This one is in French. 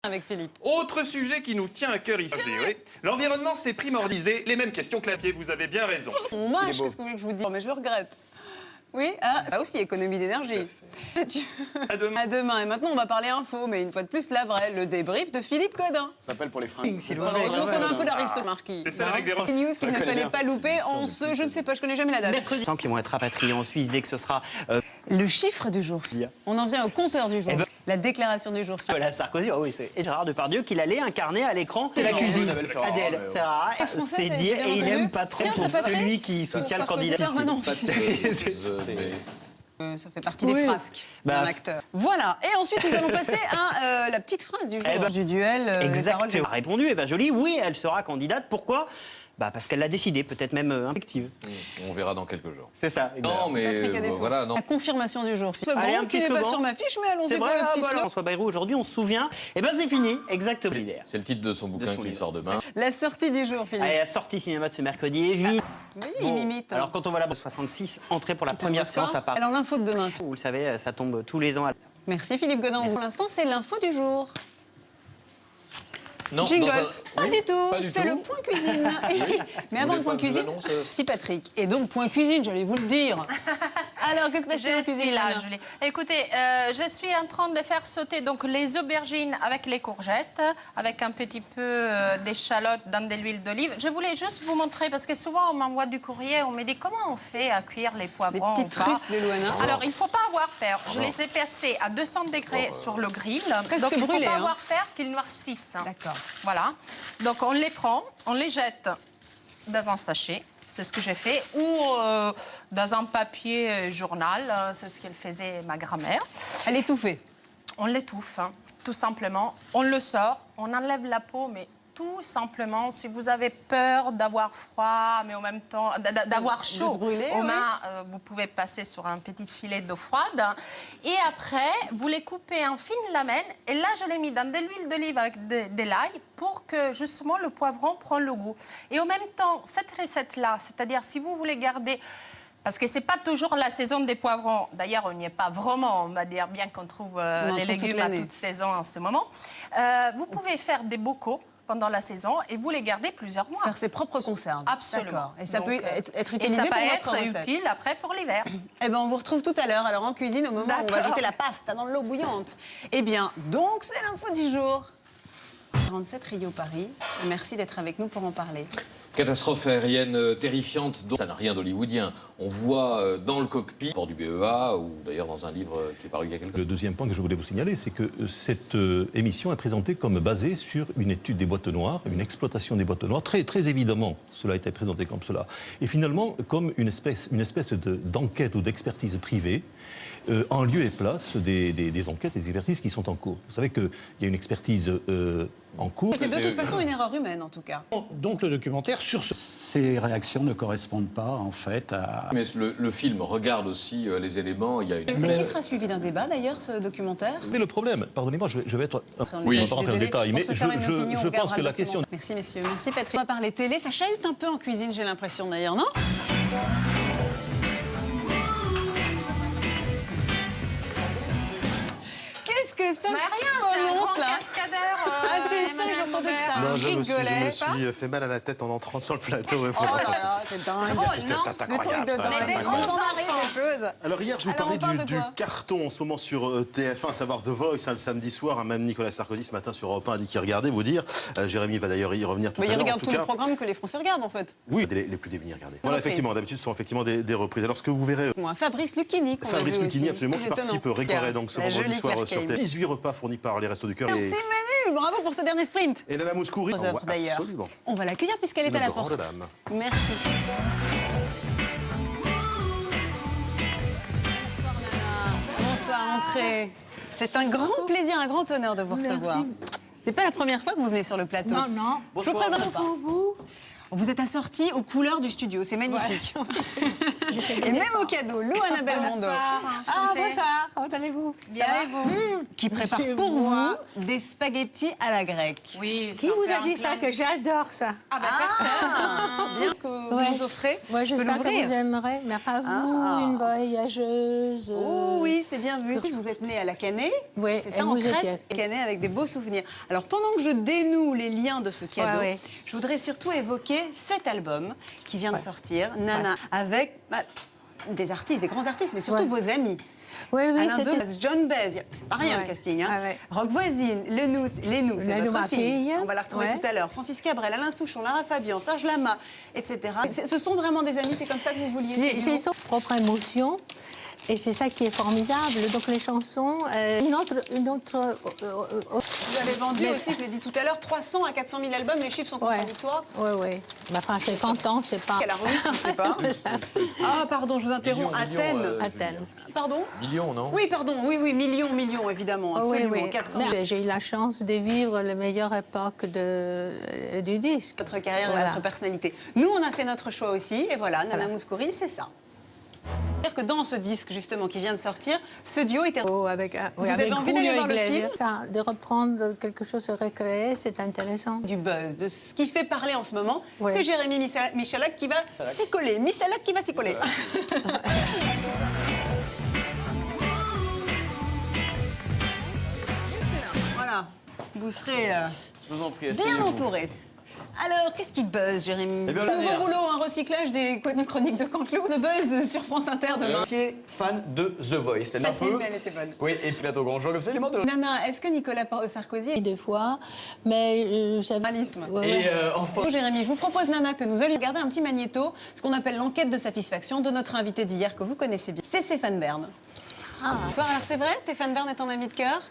Avec Philippe. Autre sujet qui nous tient à cœur ici. Oui. L'environnement, c'est primordialisé. Les mêmes questions que la pied, vous avez bien raison. On mâche, qu'est-ce que vous voulez que je vous dise? Mais je le regrette. Oui, ça aussi, économie d'énergie. À demain. À demain. Et maintenant, on va parler info, mais une fois de plus, la vraie, le débrief de Philippe Godin. Ça s'appelle pour les fringues. Heureusement qu'on a un peu d'Aristote marquis. C'est ça avec des Une news qu'il ne fallait pas louper en ce, je ne sais pas, je connais jamais la date. Mercredi. Qui vont être rapatriés en Suisse dès que ce sera Le chiffre du jour. On en vient au compteur du jour. La déclaration du jour. Nicolas Sarkozy. Oh oui, c'est Gérard Depardieu qu'il allait incarner à l'écran de la cuisine. Adèle Ferrara, c'est dire, et il aime pas trop pour celui qui soutient le candidat. Ça fait partie des frasques d'un acteur. Voilà. Et ensuite, nous allons passer à la petite phrase du jour. Du duel. Exactement. Elle a répondu, Eva Joly, oui, elle sera candidate. Pourquoi ? Parce qu'elle l'a décidé, peut-être même effective. On verra dans quelques jours. C'est ça. Non, mais voilà, non. La confirmation du jour. Allez, un qui petit n'est pas slogan. sur ma fiche, mais allons-y C'est pour vrai, le petit slogan. François Bayrou, aujourd'hui, on se souvient. Et c'est fini, exactement. C'est le titre de son bouquin qui sort demain. La sortie du jour, Philippe. Allez, la sortie cinéma de ce mercurdi, évidemment. Oui, il m'imite. Alors, quand on va là, 66 entrées pour la première séance à Paris. Alors, l'info de demain. Vous le savez, ça tombe tous les ans. Merci Philippe Godin. Pour l'instant, c'est l'info du jour. Non, Jingle. Pas Oui, du tout, pas du c'est tout. le point cuisine. Mais avant le point pas que je vous cuisine, annonce, si Patrick. Et donc point cuisine, j'allais vous le dire. Alors, que se passe-t-il en Je cuisine suis là, Lana Julie. Écoutez, je suis en train de faire sauter donc les aubergines avec les courgettes, avec un petit peu d'échalotes dans de l'huile d'olive. Je voulais juste vous montrer, parce que souvent on m'envoie du courrier, on me dit comment on fait à cuire les poivrons Des ou petits pas. trucs de Loana. Alors, il ne faut pas avoir peur. Je les ai passés à 200 degrés sur le grill. Presque Donc, il ne faut brûlés, pas hein. avoir peur qu'ils noircissent. D'accord. Voilà. Donc, on les prend, on les jette dans un sachet. C'est ce que j'ai fait. Ou dans un papier journal. C'est ce qu'elle faisait ma grand-mère. Elle est étouffée. On l'étouffe, hein, tout simplement. On le sort, on enlève la peau, mais tout simplement, si vous avez peur d'avoir froid, mais en même temps d'avoir chaud, se brûler, au oui. moins, vous pouvez passer sur un petit filet d'eau froide. Et après, vous les coupez en fines lamelles. Et là, je l'ai mis dans de l'huile d'olive avec de l'ail pour que justement le poivron prenne le goût. Et en même temps, cette recette-là, c'est-à-dire si vous voulez garder... Parce que ce n'est pas toujours la saison des poivrons. D'ailleurs, on n'y est pas vraiment, on va dire, bien qu'on trouve les légumes à toute saison en ce moment. Vous pouvez faire des bocaux pendant la saison et vous les gardez plusieurs mois. Faire ses propres conserves. Absolument. D'accord. Et ça Donc, peut être utilisé et ça pour peut votre être recette. utile après pour l'hiver. Eh ben, on vous retrouve tout à l'heure, alors en cuisine, au moment où on va D'accord. jeter la pasta dans l'eau bouillante. Eh bien, donc, c'est l'info du jour. 47 Rio Paris. Merci d'être avec nous pour en parler. Catastrophe aérienne terrifiante, ça n'a rien d'hollywoodien. On voit dans le cockpit, bord du BEA, ou d'ailleurs dans un livre qui est paru il y a quelques temps. Le deuxième point que je voulais vous signaler, c'est que cette émission est présentée comme basée sur une étude des boîtes noires, une exploitation des boîtes noires. Très, très évidemment, cela a été présenté comme cela. Et finalement, comme une espèce d'enquête ou d'expertise privée, en lieu et place des enquêtes et des expertises qui sont en cours. Vous savez qu'il y a une expertise en cours. C'est de toute façon une erreur humaine, en tout cas. Donc le documentaire sur ce... Ces réactions ne correspondent pas en fait à... Mais le film regarde aussi les éléments. Il y a une... Est-ce qu'il sera suivi d'un débat, d'ailleurs, ce documentaire? Mais le problème, pardonnez-moi, je vais être... Oui. On va pas rentrer dans le détail, mais je pense que la question... Merci, messieurs. Merci, Patrick. On va parler télé. Ça chahute un peu en cuisine, j'ai l'impression, d'ailleurs, non? Qu'est-ce que ça Mais fait rien, c'est un honte, grand là. cascadeur. Ah, c'est ça, Emmanuel j'entendais Maubert. ça. Non, je me Rigolait. suis fait mal à la tête en entrant sur le plateau. Oh là là, c'est dingue. C'est incroyable. On arrive des choses. Alors hier, je vous Alors, parlais on parle de du quoi carton en ce moment sur TF1, à savoir The Voice, le samedi soir. Même Nicolas Sarkozy ce matin sur Europe 1 a dit qu'il regardait, vous dire. Jérémy va d'ailleurs y revenir tout à Mais il l'heure. regarde En tous les cas, programmes que les Français regardent, en fait. oui, les plus démunis, regardez. Voilà, Reprises. effectivement, d'habitude, ce sont effectivement des reprises. Alors, ce que vous verrez. Moi, Fabrice Lucchini, qu'on a Fabrice vu Lucchini, aussi. absolument, qui Étonnant. participe au Récoré, donc ce La vendredi jolie soir Claire sur Kane. TF1. 18 repas fournis par les Restos du Cœur. Merci Manu, bravo pour ce dernier sprint. Et Nana Mouskouri. Aux œuvres, d'ailleurs. Absolument. On va l'accueillir puisqu'elle est à Une la grande porte. dame. Merci. Bonsoir Nana. Bonsoir, entrez. C'est un grand plaisir, un grand honneur de vous recevoir. C'est pas la première fois que vous venez sur le plateau. Non, non. Je vous présente pas. Pour vous. Vous êtes assortis aux couleurs du studio, c'est magnifique. Et même au cadeau, Lou Annabelle Mondo. Ah, bonsoir, comment allez-vous? Bien et vous? Qui prépare Je pour vois. vous des spaghettis à la grecque. Oui, Qui vous a dit ça, que j'adore ça? Ah, ben personne. Bien que vous Ouais. nous offrez. Moi, je peux j'espère que l'ouvrir. vous aimerez. Mais à vous, une voyageuse. Oh oui, c'est bien vu. Vous êtes né à la Canée, Oui, c'est et ça, en vous Crète, étiez. Canée avec des beaux souvenirs. Alors pendant que je dénoue les liens de ce cadeau, Ouais. je voudrais surtout évoquer cet album qui vient de sortir, Nana, avec des artistes, des grands artistes, mais surtout vos amis. Oui, oui, Alain c'était... Delon, John Baez, c'est pas rien Ouais. le casting. Hein. Ah ouais. Rock Voisine, Lénou, c'est Lénou, votre ma fille. fille. On va la retrouver Ouais. tout à l'heure. Francis Cabrel, Alain Souchon, Lara Fabian, Serge Lama, etc. Ce sont vraiment des amis, c'est comme ça que vous vouliez C'est ces duos son propre émotion. Et c'est ça qui est formidable. Donc les chansons, une autre Vous avez vendu aussi, je l'ai dit tout à l'heure, 300 à 400 000 albums, les chiffres sont contradictoires. Oui, oui. Mais enfin, 50 ans, c'est pas... Quelle a reçu, je ne sais pas. Ah, pardon, je vous interromps. Athènes. Athènes. Pardon Millions, non? Oui, pardon, oui, millions, évidemment, absolument, Oui, oui. 400 Mais j'ai eu la chance de vivre la meilleure époque du disque. Votre carrière Voilà. et votre personnalité. Nous, on a fait notre choix aussi, et voilà, Nana Mouskouri, c'est ça. C'est-à-dire que dans ce disque, justement, qui vient de sortir, ce duo était... Avec, Vous avez envie d'aller voir le film? Ça, de reprendre quelque chose de recréé, c'est intéressant. Du buzz, de ce qui fait parler en ce moment, Ouais. c'est Jérémy Michalak qui va s'y coller. Michalak qui va s'y coller. Voilà, vous serez Je vous en prie, bien entouré. Alors, qu'est-ce qui buzz, Jérémy? Eh bien, Bon Daniel. boulot, un recyclage des chroniques de Canteloup, de buzz sur France Inter demain. Qui est fan de The Voice. Elle Facile, mais elle était bonne. Oui, et puis bientôt grand jour comme ça, il de... Nana, est-ce que Nicolas Sarkozy Des fois, mais ça... journalisme? Ouais, ouais. Et enfin... Bonjour Jérémy, je vous propose Nana que nous allions regarder un petit magnéto, ce qu'on appelle l'enquête de satisfaction de notre invité d'hier que vous connaissez bien. C'est Stéphane Bern. Bonsoir, alors c'est vrai, Stéphane Bern est un ami de cœur?